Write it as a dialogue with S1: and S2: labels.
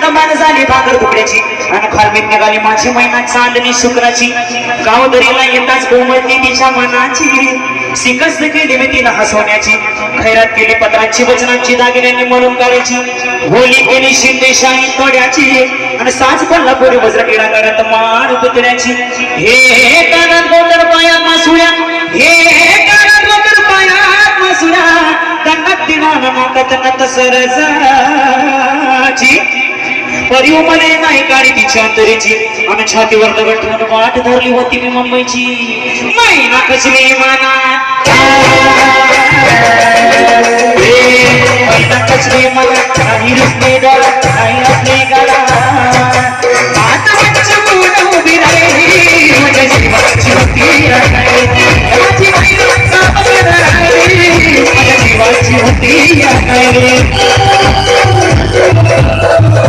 S1: मान झाली भाकर तुकड्याची आणि फारमीत निघाली माझी महिना चांदणी शुक्राची गावदरीला येताच गोमळती तिच्या मनाची सिकस्त केली मी तिला हसवण्याची खैरात केली पत्रांची वचनांची दागिन्यांनी म्हणून काढायची होली केली शिंदेशाही तोड्याची आणि साज पडला पुरी वज्र किडा करत मार पुतळ्याची हे कानात गोकर पायात मासुळ्या हे कानात गोकर पायात मासुळ्या तन्नात दिनानं नाकात नत सरजाची परिव मले नाही काढी तिच्या अंतरीची आणि छातीवर दगड ठेवून वाट धरली होती मी मुंबईची मैना कसली माना मैना कसली मला काही रुसले डोळा काही असले गाला आता माझ्या पुढे उभी राहिली माझ्या जीवाची होती माझी जीवाची होती